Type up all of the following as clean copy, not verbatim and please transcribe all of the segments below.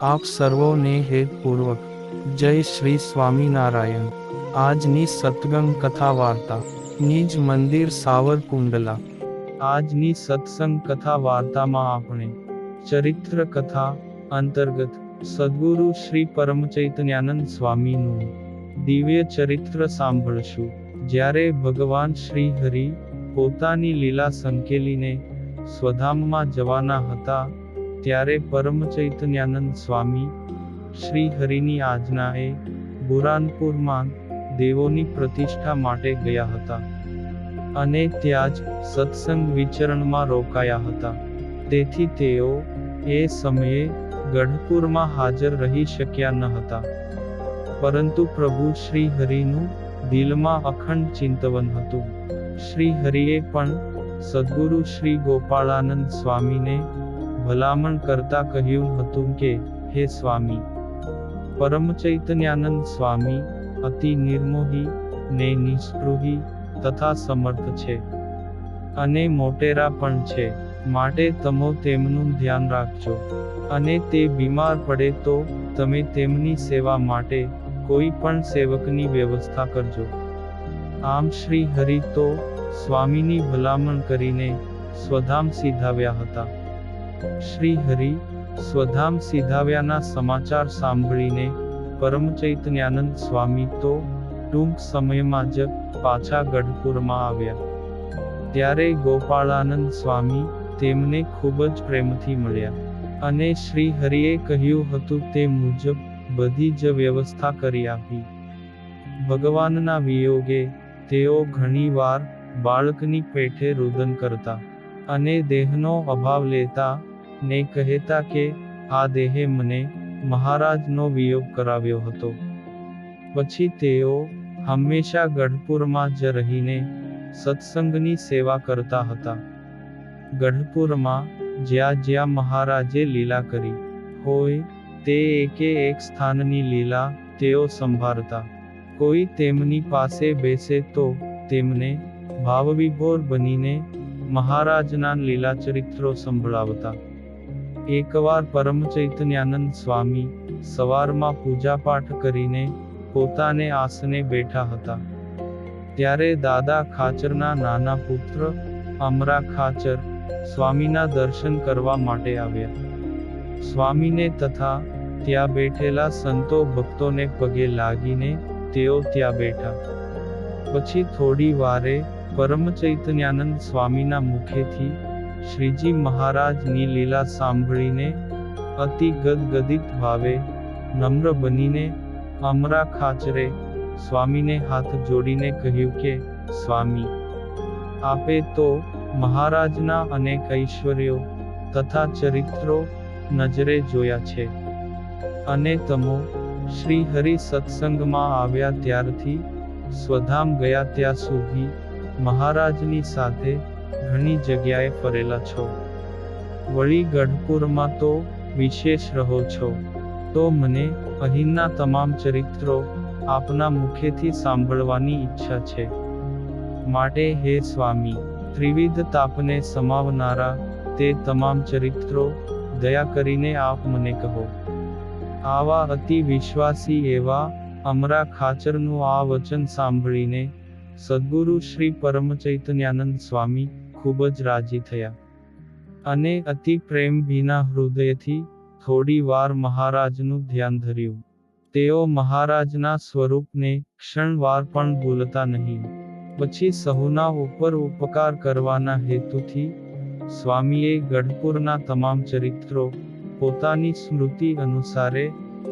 આપ સર્વોને હેતપૂર્વક જય શ્રી સ્વામિનારાયણ। આજની સત્સંગ કથા વાર્તા નિજ મંદિર સાવરકુંડલા। આજની સત્સંગ કથા વાર્તામાં આપણે ચરિત્ર કથા અંતર્ગત સદ્ગુરુ શ્રી પરમચૈતન્યાનંદ સ્વામીનું દિવ્ય ચરિત્ર સાંભળશું। જ્યારે ભગવાન શ્રી હરિ પોતાની લીલા સંકેલીને સ્વધામમાં જવાના હતા, ત્યારે પરમચૈતન્યાનંદ સ્વામી શ્રી હરિની આજ્ઞાએ બુરાનપુરમાં દેવોની પ્રતિષ્ઠા માટે ગયા હતા અને ત્યાં જ સત્સંગ વિચરણમાં રોકાયા હતા। તેથી તેઓ એ સમયે ગઢપુરમાં હાજર રહી શક્યા ન હતા, પરંતુ પ્રભુ શ્રી હરિનું દિલમાં અખંડ ચિંતવન હતું। શ્રી હરિએ પણ સદ્ગુરુ શ્રી ગોપાળાનંદ સ્વામીને ભલામણ કરતા કહ્યું હતું કે, હે સ્વામી, પરમચૈતન્યાનંદ સ્વામી અતિ નિર્મોહી ને નિસ્પૃહી તથા સમર્થ છે અને મોટેરા પણ છે, માટે તમો તેમનું ધ્યાન રાખજો અને તે બીમાર પડે તો તમે તેમની સેવા માટે કોઈ પણ સેવકની વ્યવસ્થા કરજો। આમ શ્રી હરિ તો સ્વામીની ભલામણ કરીને સ્વધામ સીધાવ્યા હતા। શ્રી હરિ સ્વધામ સીધાવ્યાના સમાચાર સાંભળીને પરમચૈતન્યાનંદ સ્વામી તો ટૂંક સમયમાં જ પાછા ગઢપુરમાં આવ્યા। ત્યારે ગોપાળાનંદ સ્વામી તેમને ખૂબ જ પ્રેમથી મળ્યા અને શ્રી હરિએ કહ્યું હતું તે મુજબ બધી જ વ્યવસ્થા કરી આપી। ભગવાનના વિયોગે તેઓ ઘણીવાર બાળકની પેઠે રુદન કરતા અને દેહનો અભાવ લેતા ને કહેતા કે આ દેહે મને મહારાજનો વિયોગ કરાવ્યો હતો। પછી તેઓ હંમેશા ગઢપુરમાં જ રહીને સત્સંગની સેવા કરતા હતા। ગઢપુરમાં જ્યાં જ્યાં મહારાજે લીલા કરી હોય તે એકે એક સ્થાનની લીલા તેઓ સંભાળતા। કોઈ તેમની પાસે બેસે તો તેમને ભાવવિભોર બનીને મહારાજના લીલા ચરિત્રો સંભળાવતા। એકવાર પરમચૈતન્યાનંદ સ્વામી સવારમાં પૂજાપાઠ કરીને પોતાને આસને બેઠા હતા, ત્યારે દાદા ખાચરના નાના પુત્ર અમરા ખાચર સ્વામીના દર્શન કરવા માટે આવ્યા। સ્વામીને તથા ત્યાં બેઠેલા સંતો ભક્તોને પગે લાગીને તેઓ ત્યાં બેઠા। પછી થોડી વારે પરમચૈતન્યાનંદ સ્વામીના મુખેથી શ્રીજી મહારાજની લીલા સાંભળીને અતિ ગદગદિત ભાવે નમ્ર બનીને અમરા ખાચરે સ્વામીને હાથ જોડીને કહ્યું કે, સ્વામી, આપે તો મહારાજના અનેક ઐશ્વર્યો તથા ચરિત્રો નજરે જોયા છે અને તમો શ્રી હરિ સત્સંગમાં આવ્યા ત્યારથી સ્વધામ ગયા ત્યાં સુધી મહારાજની સાથે ઘણી જગ્યાએ ફરેલા છો, વળી ગઢપુરમાં તો વિશેષ રહો છો, તો મને અહીંના તમામ ચરિત્રો આપના મુખેથી સાંભળવાની ઈચ્છા છે। માટે હે સ્વામી, ત્રિવિધ તાપને સમાવનારા તે તમામ ચરિત્રો દયા કરીને આપ મને કહો। આવા અતિ વિશ્વાસી એવા અમરા ખાચરનું આ વચન સાંભળીને સદ્ગુરુ શ્રી પરમચૈતન્યાનંદ સ્વામી ખૂબ જ રાજી થયા અને અતિ પ્રેમ ભીના હૃદયથી થોડી વાર મહારાજનું ધ્યાન ધર્યું। તેઓ મહારાજના સ્વરૂપને ક્ષણવાર પણ ભૂલતા નહીં। પછી સહુના ઉપર ઉપકાર કરવાના હેતુથી સ્વામીએ ગઢપુરના તમામ ચરિત્રો પોતાની સ્મૃતિ અનુસારે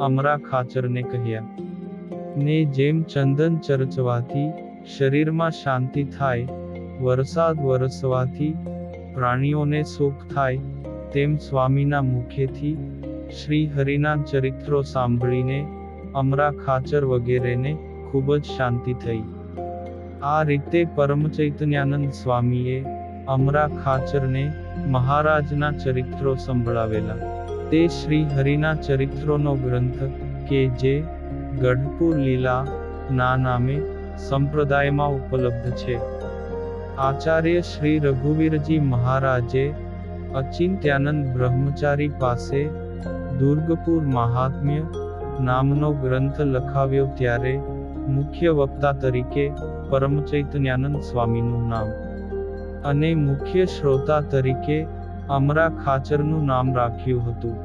અમરા ખાચરને કહ્યા ને જેમ ચંદન ચરચવાથી શરીરમાં શાંતિ થાય, વરસાદ વરસવાથી પ્રાણીઓને સુખ થાય, તેમ સ્વામીના મુખેથી શ્રી હરિના ચરિત્રો સાંભળીને અમરા ખાચર વગેરેને ખૂબ જ શાંતિ થઈ। આ રીતે પરમચૈતન્યાનંદ સ્વામીએ અમરા ખાચરને મહારાજના ચરિત્રો સંભળાવેલા। તે શ્રી હરિના ચરિત્રોનો ગ્રંથ કે જે ગઢપુર લીલા ના નામે સંપ્રદાયમાં ઉપલબ્ધ છે। આચાર્ય શ્રી રઘુવીરજી મહારાજે અચિંત્યાનંદ બ્રહ્મચારી પાસે દુર્ગપુર મહાત્મ્ય નામનો ગ્રંથ લખાવ્યો ત્યારે મુખ્ય વક્તા તરીકે પરમચૈતન્યાનંદ સ્વામીનું નામ અને મુખ્ય શ્રોતા તરીકે અમરા ખાચરનું નામ રાખ્યું હતું.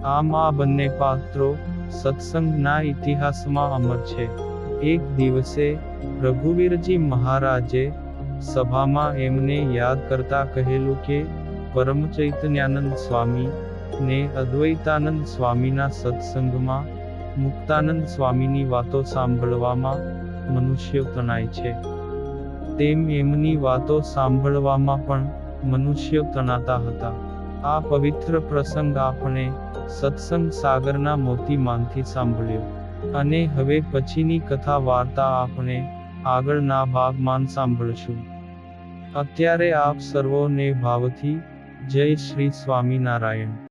આમ આ બંને પાત્રો સત્સંગના ઇતિહાસમાં અમર છે. એક દિવસે રઘુવીરજી મહારાજે સભામાં એમને યાદ કરતા કહેલું કે પરમચૈતન્યાનંદ સ્વામી ને અદ્વૈતાનંદ સ્વામીના સત્સંગમાં મુક્તાનંદ સ્વામીની વાતો સાંભળવામાં મનુષ્યો તણાય છે, તેમ એમની વાતો સાંભળવામાં પણ મનુષ્યો તણાતા હતા. આ પવિત્ર પ્રસંગ આપણે સત્સંગ સાગરના મોતીમાંથી સાંભળ્યો અને હવે પછીની કથા વાર્તા આપણે આગળના ભાગમાં સાંભળશું. અત્યારે આપ સર્વોને ભાવથી જય શ્રી સ્વામિનારાયણ.